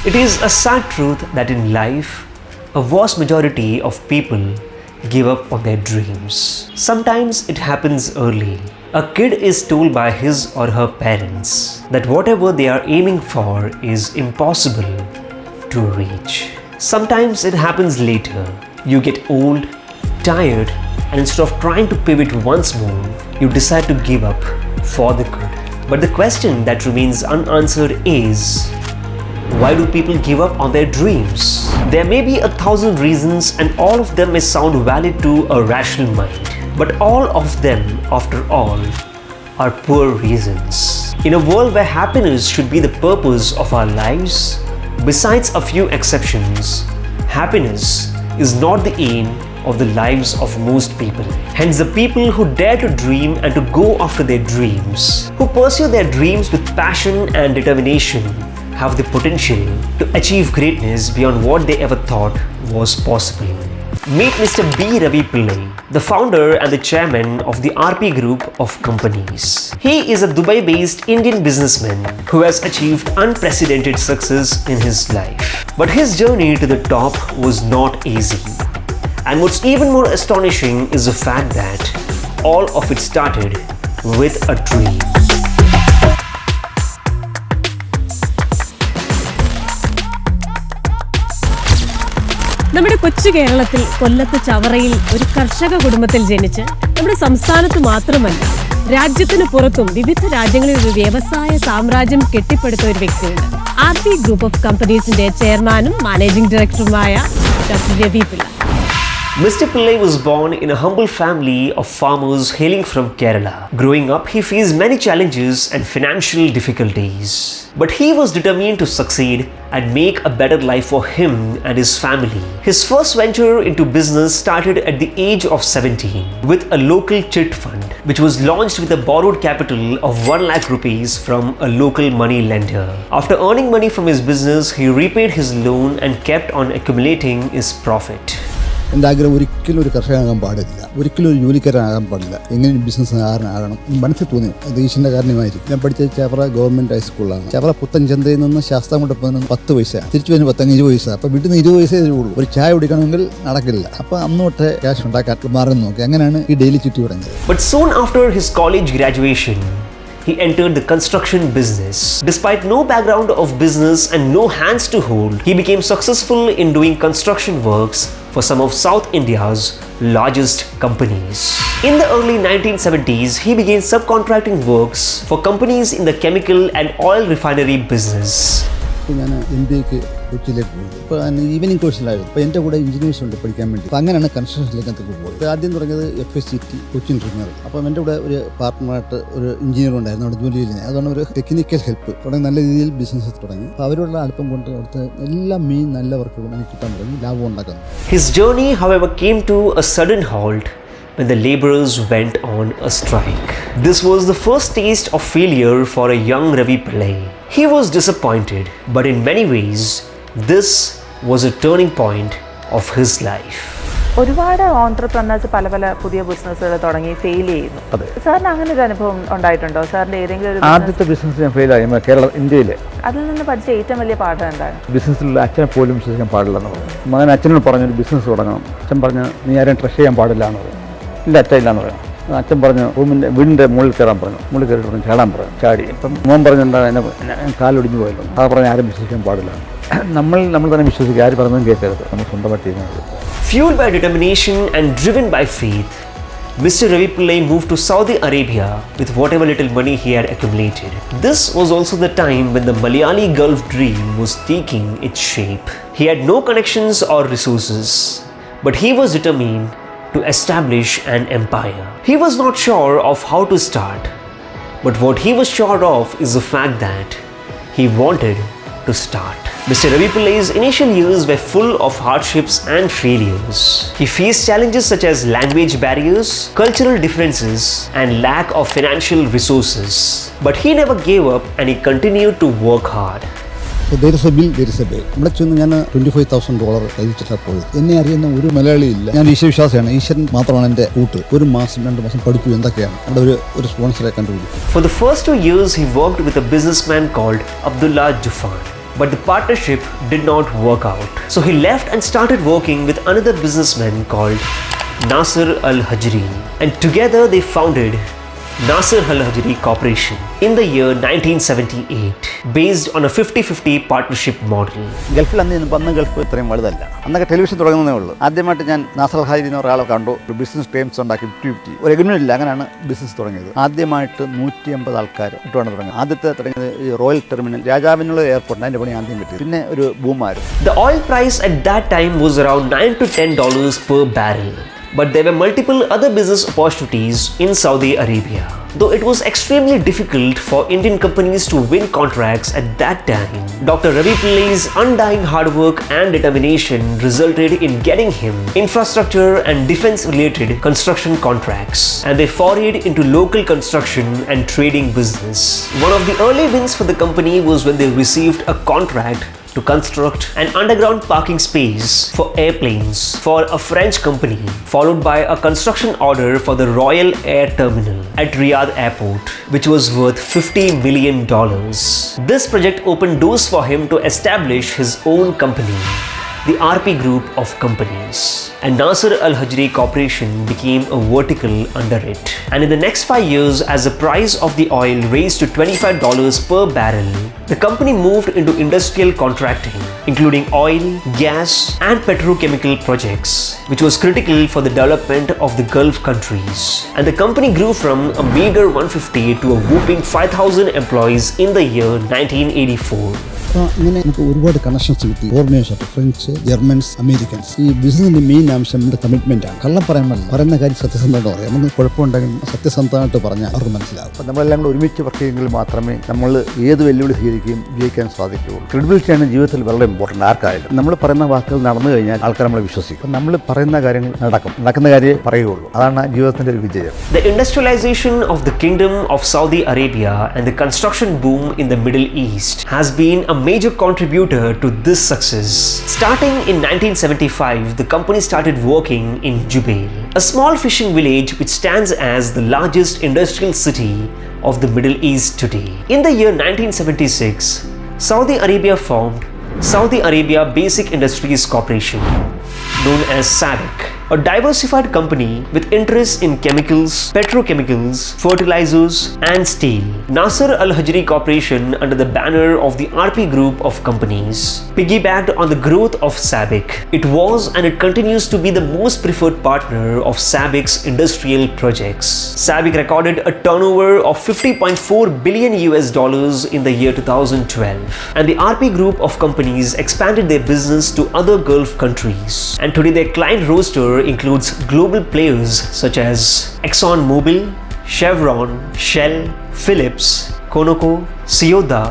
It is a sad truth that in life, a vast majority of people give up on their dreams. Sometimes it happens early. A kid is told by his or her parents that whatever they are aiming for is impossible to reach. Sometimes it happens later. You get old, tired, and instead of trying to pivot once more, you decide to give up for the good. But the question that remains unanswered is, why do people give up on their dreams? There may be 1,000 reasons and all of them may sound valid to a rational mind. But all of them, after all, are poor reasons. In a world where happiness should be the purpose of our lives, besides a few exceptions, happiness is not the aim of the lives of most people. Hence, the people who dare to dream and to go after their dreams, who pursue their dreams with passion and determination, have the potential to achieve greatness beyond what they ever thought was possible. Meet Mr. B. Ravi Pillai, the founder and the chairman of the RP Group of companies. He is a Dubai-based Indian businessman who has achieved unprecedented success in his life. But his journey to the top was not easy. And what's even more astonishing is the fact that all of it started with a dream. നമ്മുടെ കൊച്ചു കേരളത്തിൽ കൊല്ലത്ത് ചവറയിൽ ഒരു കർഷക കുടുംബത്തിൽ ജനിച്ച് നമ്മുടെ സംസ്ഥാനത്ത് മാത്രമല്ല രാജ്യത്തിന് പുറത്തും വിവിധ രാജ്യങ്ങളിൽ ഒരു വ്യവസായ സാമ്രാജ്യം കെട്ടിപ്പടുത്ത ഒരു വ്യക്തിയുണ്ട്. RP ഗ്രൂപ്പ് ഓഫ് കമ്പനീസിന്റെ ചെയർമാനും മാനേജിംഗ് ഡയറക്ടറുമായ doctor Ravi Pillai. Mr. Pillai was born in a humble family of farmers hailing from Kerala. Growing up, he faced many challenges and financial difficulties. But he was determined to succeed and make a better life for him and his family. His first venture into business started at the age of 17 with a local chit fund, which was launched with a borrowed capital of 1 lakh rupees from a local money lender. After earning money from his business, he repaid his loan and kept on accumulating his profit. എൻ്റെ ആഗ്രഹം ഒരിക്കലും ഒരു കർഷകനാകാൻ പാടില്ല, ഒരിക്കലും ഒരു ജോലിക്കാരനാകാൻ പാടില്ല, എങ്ങനെ ബിസിനസ്സുകാരനാകണം മനസ്സിൽ തോന്നി. അത് ഈശ്വരൻ്റെ കാരണമായിരിക്കും. ഞാൻ പഠിച്ചത് ചവറ ഗവൺമെൻറ് ഹൈസ്കൂളിലാണ്. ചവറ പുത്തൻചന്തയിൽ നിന്ന് ശാസ്താംകോട്ട പോകുന്നത് 10 പൈസ, തിരിച്ചു വരുന്ന 20 പൈസ. അപ്പോൾ വീട്ടിൽ നിന്ന് 20 പൈസയേ ഉള്ളൂ. ഒരു ചായ കുടിക്കണമെങ്കിൽ നടക്കില്ല. അപ്പോൾ അന്ന് തൊട്ട് ക്യാഷ് ഉണ്ടാക്കാൻ മാറി നോക്കി. അങ്ങനെയാണ് ഈ ഡെയിലി ചുറ്റി തുടങ്ങിയത്. But soon after his college graduation, he entered the construction business. Despite no background of business and no hands to hold, he became successful in doing construction works for some of South India's largest companies. In the early 1970s, he began subcontracting works for companies in the chemical and oil refinery business. ഞാൻ MBAക്ക് കൊച്ചിയിലേക്ക് പോയി. ഇപ്പോൾ evening കോഴ്സിലായിരുന്നു. അപ്പോൾ എൻ്റെ കൂടെ engineers ഉണ്ട് പഠിക്കാൻ വേണ്ടി. അപ്പോൾ അങ്ങനെയാണ് കൺസ്ട്രക്ഷനിലേക്ക് പോയത്. ആദ്യം തുടങ്ങിയത് FSCT കൊച്ചിൻ ട്രെയിനർ. അപ്പോൾ എൻ്റെ കൂടെ ഒരു പാർട്ട്ണറായിട്ട് ഒരു എഞ്ചിനീയർ ഉണ്ടായിരുന്നു അവിടെ ജോലി ചെയ്യുന്നത്. അതാണ് ഒരു ടെക്നിക്കൽ ഹെൽപ്പ് തുടങ്ങി നല്ല രീതിയിൽ ബിസിനസ് തുടങ്ങി. അപ്പോൾ അവരോടുള്ള അടുപ്പം കൊണ്ട് അവിടുത്തെ എല്ലാ മെയിൻ നല്ല വർക്കുകളും എനിക്ക് കിട്ടാൻ തുടങ്ങി, ലാഭം ഉണ്ടാക്കുന്നു. His journey, however, came to a sudden halt when the laborers went on a strike. This was the first taste of failure for a young Ravi Pillai. He was disappointed, but in many ways, this was a turning point of his life. ഒരുപാട് ഓൺട്രപ്രനേഴ്സ് പല പല പുതിയ ബിസിനസ്സുകൾ തുടങ്ങി fail ചെയ്യുന്നു. സാറിന് അങ്ങനെ ഒരു അനുഭവം ഉണ്ടായിട്ടുണ്ടോ? സാറിന്റെ ഏതെങ്കിലും ഒരു ആദ്യത്തെ ബിസിനസ് ഞാൻ ഫെയിലായി കേരള ഇന്ത്യയിലെ. അതിൽ നിന്ന് പഠിച്ച ഏറ്റവും വലിയ പാഠം എന്താണ്? ബിസിനസ്സിൽ അച്ഛനെ പോലും വിശ്വസിക്കാൻ പാടില്ലെന്ന് പറഞ്ഞു. മകൻ അച്ഛനോട് പറഞ്ഞൊരു ബിസിനസ് തുടങ്ങണം. അച്ഛൻ പറഞ്ഞു നീ ആരെയും ട്രഷ് ചെയ്യാൻ പാടില്ല എന്ന് പറഞ്ഞു. ഇല്ല അച്ഛൻ ഇല്ലാന്ന് പറഞ്ഞു. അച്ഛൻ പറഞ്ഞു വീടിൻ്റെ മുകളിൽ കയറാൻ പറഞ്ഞു. മുകളിൽ കയറിയിട്ട് പറഞ്ഞു ചാടാൻ പറഞ്ഞു. ചാടി. ഇപ്പം മോൻ പറഞ്ഞെന്താ എന്നെ കാലൊടിഞ്ഞു പോയല്ലോ. അത് പറഞ്ഞ് ആരും വിശ്വസിക്കാൻ പാടില്ല. നമ്മൾ തന്നെ വിശ്വസിക്കുക, ആര് പറഞ്ഞതും കേൾക്കരുത്, നമ്മൾ സ്വന്തമായിട്ട് ചെയ്യുന്നത്. Fueled by determination and driven by faith, Mr. Ravi Pillai moved to Saudi Arabia with whatever little money he had accumulated. This was also the time when the Malayali Gulf dream was taking its shape. He had no connections or resources, but he was determined to establish an empire. He was not sure of how to start, but what he was sure of is the fact that he wanted to start. Mr. Ravi Pillai's initial years were full of hardships and failures. He faced challenges such as language barriers, cultural differences, and lack of financial resources. But he never gave up and he continued to work hard. there is a bill. ഇവിടെ ചെന്ന് ഞാൻ $25,000 കഴിച്ചിട്ടാണ് പോയത്. എന്നെ അറിയുന്ന ഒരു മലയാളി ഇല്ല. ഞാൻ ഈശ്വരവിശ്വാസിയാണ്. ഈശ്വരൻ മാത്രമാണ് എൻ്റെ കൂട്ട്. 1 മാസം 2 മാസം പഠിക്കൂ എന്തൊക്കെയാണ്. അവിടെ ഒരു സ്പോൺസറെ കണ്ടുപിടിക്കും. For the first 2 years, he worked with a businessman called Abdullah Jufan. but the partnership did not work out. So he left and started working with another businessman called Nasir Al-Hajri, and together they founded Nasir Al-Hajri Corporation in the year 1978, based on a 50-50 partnership model. ഗൾഫിൽ അന്ന് Gulf ഇത്രയും വലുതല്ല. അന്നൊക്കെ television തുടങ്ങുന്നതേ ഉള്ളൂ. ആദ്യമായിട്ട് ഞാൻ നാസർ അൽ-ഹജ്രി എന്ന ഒരാളെ കണ്ടു. ഒരു ബിസിനസ് ടേംസ് ഉണ്ടാക്കി 50-50. ഒരു എഗ്രിമെന്റ് ഇല്ല, അങ്ങനെയാണ് ബിസിനസ് തുടങ്ങിയത്. ആദ്യമായിട്ട് 150 ആൾക്കാർ ഇട്ടുകൊണ്ട് തുടങ്ങി. ആദ്യത്തെ തുടങ്ങിയത് ഈ റോയൽ ടെർമിനൽ, രാജാവിനുള്ള എയർപോർട്ട്, അതിൻ്റെ പണി ആദ്യം കിട്ടി. പിന്നെ ഒരു ബൂമായിരുന്നു. The oil price at that time was around $9 to $10 per barrel. But there were multiple other business opportunities in Saudi Arabia. Though it was extremely difficult for Indian companies to win contracts at that time, Dr. Ravi Pillai's undying hard work and determination resulted in getting him infrastructure and defense-related construction contracts, and they forayed into local construction and trading business. One of the early wins for the company was when they received a contract to construct an underground parking space for airplanes for a French company, followed by a construction order for the Royal Air Terminal at Riyadh Airport, which was worth $50 million. This project opened doors for him to establish his own company, the RP Group of Companies, and Nasir Al-Hajri Corporation became a vertical under it. And in the next 5 years, as the price of the oil raised to $25 per barrel, the company moved into industrial contracting, including oil, gas, and petrochemical projects, which was critical for the development of the Gulf countries. And the company grew from a meager 150 to a whopping 5,000 employees in the year 1984. അപ്പോൾ ഇങ്ങനെ നമുക്ക് ഒരുപാട് connections കിട്ടി. Foreigners, French, Germans, Americans. ഈ ബിസിനസിന്റെ main ആവശ്യം നമ്മുടെ commitment ആണ്. കള്ളം പറയാൻ പാടില്ല. പറയുന്ന കാര്യം സത്യസന്ധമായിട്ട് പറയാം. നമുക്ക് കുഴപ്പമുണ്ടെങ്കിൽ സത്യസന്ധമായിട്ട് പറഞ്ഞാൽ അവർക്ക് മനസ്സിലാവും. അപ്പോൾ നമ്മളെല്ലാം കൂടെ ഒരുമിച്ച് വർക്ക് ചെയ്യുമെങ്കിൽ മാത്രമേ നമ്മൾ ഏത് വെല്ലുവിളി സ്വീകരിക്കുകയും വിജയിക്കാൻ സാധിക്കുകയുള്ളൂ. ക്രെഡിബിലിറ്റിയാണ് ജീവിതത്തിൽ വളരെ ഇമ്പോർട്ടൻ്റ്. ആർക്കായാലും നമ്മൾ പറയുന്ന വാക്കുകൾ നടന്നു കഴിഞ്ഞാൽ ആൾക്കാർ നമ്മളെ വിശ്വസിക്കും. നമ്മൾ പറയുന്ന കാര്യങ്ങൾ നടക്കുന്ന കാര്യമേ പറയുകയുള്ളൂ. അതാണ് ജീവിതത്തിന്റെ ഒരു വിജയം. The industrialization of the Kingdom of Saudi Arabia and the construction boom in the Middle East has been a major contributor to this success. Starting in 1975, the company started working in Jubail, a small fishing village which stands as the largest industrial city of the Middle East today. In the year 1976, Saudi Arabia formed Saudi Arabia Basic Industries Corporation, known as SABIC, a diversified company with interests in chemicals, petrochemicals, fertilizers, and steel. Nasir Al-Hajri Corporation, under the banner of the RP Group of Companies, piggybacked on the growth of SABIC. It was and it continues to be the most preferred partner of SABIC's industrial projects. SABIC recorded a turnover of $50.4 billion in the year 2012, and the RP Group of Companies expanded their business to other Gulf countries. And today their client roster includes global players such as ExxonMobil, Chevron, Shell, Philips, Conoco, Ciyoda,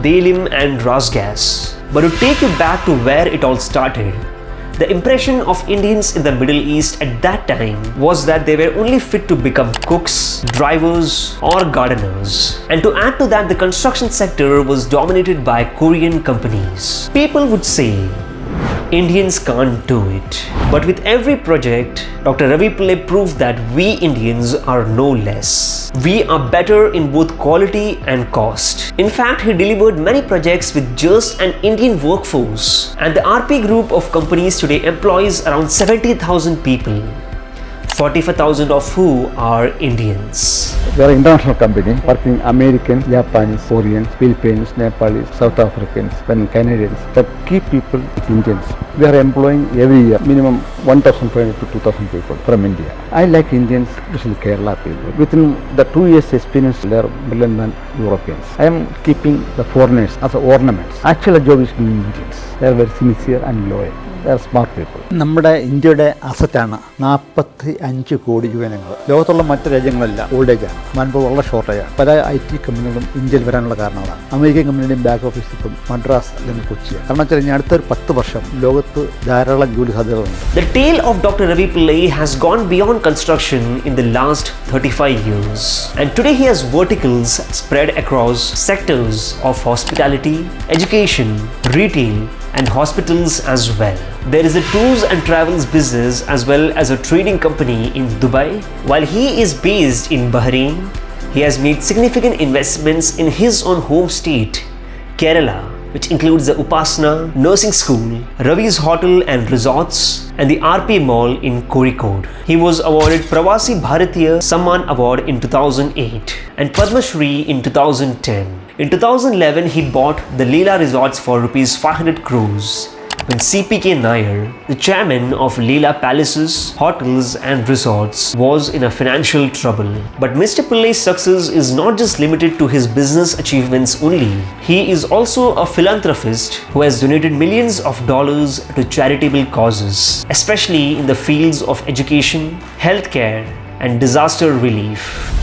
Dalim, and Rosgas. But to take you back to where it all started, the impression of Indians in the Middle East at that time was that they were only fit to become cooks, drivers, or gardeners. And to add to that, the construction sector was dominated by Korean companies. People would say, Indians can't do it. But with every project, Dr. Ravi Pillai proved that we Indians are no less. We are better in both quality and cost. In fact, he delivered many projects with just an Indian workforce. And the RP Group of Companies today employs around 70,000 people, 45,000 of who are Indians. We are an international company working Americans, Japanese, Koreans, Philippines, Nepalese, South Africans, and Canadians. The key people is Indians. We are employing every year minimum 1,500 to 2,000 people from India. I like Indians, especially Kerala people. Within the 2 years experience, they are better than Europeans. I am keeping the foreigners as ornaments. Actual job is doing Indians. They are very sincere and loyal. They are smart people. നമ്മുടെ ഇന്ത്യയുടെ അസറ്റാണ് 45 കോടി യുവനങ്ങൾ. ലോകത്തുള്ള മറ്റ് രാജ്യങ്ങളെല്ലാം ഓൾഡേജാണ്, manpower വളരെ ഷോർട്ടേജാണ്. പല IT കമ്പനികളും ഇന്ത്യയിൽ വരാനുള്ള കാരണങ്ങളാണ്. അമേരിക്കൻ കമ്പനിയുടെയും ബാക്ക് ഓഫീസ് ഇപ്പം മദ്രാസ് അല്ലെങ്കിൽ കൊച്ചിയാണ്. കാരണം വെച്ചാൽ ഇനി അടുത്തൊരു 10 വർഷം ലോകത്ത് ധാരാളം ജോലി സാധ്യതകളുണ്ട്. The tale of Dr. Ravi Pillai has gone beyond construction in the last 35 years. And today he has verticals spread across sectors of hospitality, education, retail, and hospitals as well. There is a tours and travels business as well as a trading company in Dubai. While he is based in Bahrain, he has made significant investments in his own home state, Kerala, which includes the Upasana Nursing School, Ravi's Hotel and Resorts, and the RP Mall in Kozhikode. He was awarded Pravasi Bharatiya Samman Award in 2008 and Padma Shri in 2010. In 2011, he bought the Leela Resorts for Rs 500 crores. When CPK Nair, the chairman of Leela Palaces, Hotels and Resorts, was in a financial trouble. But Mr. Pillai's success is not just limited to his business achievements only. He is also a philanthropist who has donated millions of dollars to charitable causes, especially in the fields of education, healthcare, and disaster relief.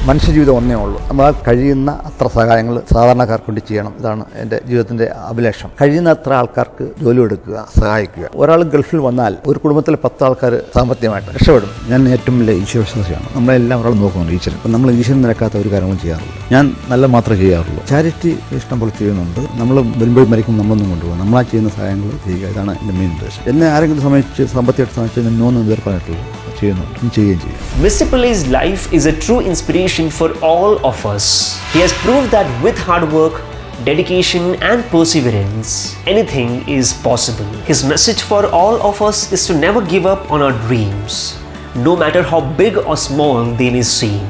മനുഷ്യജീവിതം ഒന്നേ ഉള്ളൂ. നമ്മൾ കഴിയുന്ന അത്ര സഹായങ്ങൾ സാധാരണക്കാർക്ക് കൊണ്ട് ചെയ്യണം. ഇതാണ് എൻ്റെ ജീവിതത്തിൻ്റെ അഭിലാഷം. കഴിയുന്ന അത്ര ആൾക്കാർക്ക് ജോലി കൊടുക്കുക, സഹായിക്കുക. ഒരാൾ ഗൾഫിൽ വന്നാൽ ഒരു കുടുംബത്തിലെ 10 ആൾക്കാർ സാമ്പത്തികമായിട്ട് രക്ഷപ്പെടും. ഞാൻ ഏറ്റവും വലിയ ഈശ്വരവിശ്വാസിയാണ്. നമ്മളെല്ലാം ഒരാൾ നോക്കുന്നുണ്ട് ഈശ്വരൻ. അപ്പം നമ്മൾ ഈശ്വരൻ നിരക്കാത്ത ഒരു കാര്യങ്ങളും ചെയ്യാറില്ല. ഞാൻ നല്ല മാത്രമേ ചെയ്യാറുള്ളൂ. ചാരിറ്റി ഇഷ്ടം പോലെ ചെയ്യുന്നുണ്ട്. നമ്മൾ വരുമ്പോൾ മരിക്കും നമ്മളൊന്നും കൊണ്ടുപോകും. നമ്മളാ ചെയ്യുന്ന സഹായങ്ങൾ ചെയ്യുക. ഇതാണ് എൻ്റെ മെയിൻ ഉദ്ദേശം. എന്നെ ആരെങ്കിലും സമയത്ത് സാമ്പത്തികമായിട്ട് സഹായിച്ചാൽ ഞാൻ നോന്ന് വേർപ്പായിട്ടുള്ളൂ. Mr. Pillai's life is a true inspiration for all of us. He has proved that with hard work, dedication and perseverance, anything is possible. His message for all of us is to never give up on our dreams, no matter how big or small they may seem.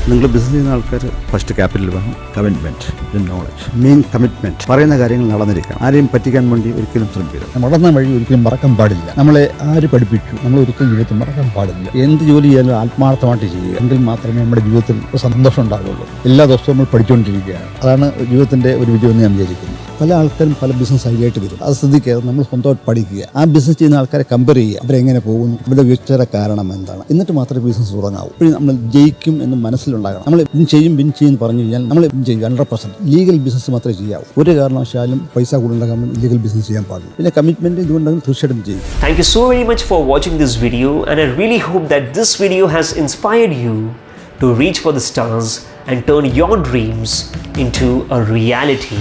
നിങ്ങൾ business ചെയ്യുന്ന ആൾക്കാർ first capital വേണം, commitment, knowledge, main commitment. പറയുന്ന കാര്യങ്ങൾ നടന്നിരിക്കണം. ആരെയും പറ്റിക്കാൻ വേണ്ടി ഒരിക്കലും ശ്രമിക്കരുത്. നടന്ന വഴി ഒരിക്കലും മറക്കാൻ പാടില്ല. നമ്മളെ ആര് പഠിപ്പിച്ചു നമ്മൾ ഒരിക്കലും ജീവിതത്തിൽ മറക്കാൻ പാടില്ല. എന്ത് ജോലി ചെയ്യാനും ആത്മാർത്ഥമായിട്ട് ചെയ്യുക. എങ്കിൽ മാത്രമേ നമ്മുടെ ജീവിതത്തിൽ സന്തോഷം ഉണ്ടാകുള്ളൂ. എല്ലാ ദിവസവും നമ്മൾ പഠിച്ചുകൊണ്ടിരിക്കുകയാണ്. അതാണ് ജീവിതത്തിൻ്റെ ഒരു വിജയം എന്ന് ഞാൻ വിചാരിക്കുന്നു. പല ആൾക്കാരും പല ബിസിനസ് ഐഡിയ ആയിട്ട് വരും. അത് ശ്രദ്ധിക്കുക. നമ്മൾ സ്വന്തമായിട്ട് പഠിക്കുക. ആ ബിസിനസ് ചെയ്യുന്ന ആൾക്കാരെ കമ്പയർ ചെയ്യുക. അവരെങ്ങനെ പോകുന്നു, അവരുടെ വീഴ്ചയുടെ കാരണം എന്താണ്, എന്നിട്ട് മാത്രമേ ബിസിനസ് തുടങ്ങാവൂ. ഇപ്പോഴും നമ്മൾ ജയിക്കും എന്ന് മനസ്സിലുണ്ടാകണം. നമ്മൾ വിൻ ചെയ്യും പറഞ്ഞു കഴിഞ്ഞാൽ നമ്മൾ വിൻ ചെയ്യും 100%. ലീഗൽ ബിസിനസ് മാത്രമേ ചെയ്യാവൂ. ഒരു കാരണവശാലും പൈസ കൂടുതലുണ്ടാക്കാൻ ലീഗൽ ബിസിനസ് ചെയ്യാൻ പാടില്ല. പിന്നെ കമ്മിറ്റ്മെന്റ് ഇതുകൊണ്ടെങ്കിൽ തീർച്ചയായിട്ടും ചെയ്യും. Thank you so very much for watching this video, and I really hope that this video has inspired you to reach for the stars and turn your dreams into a reality.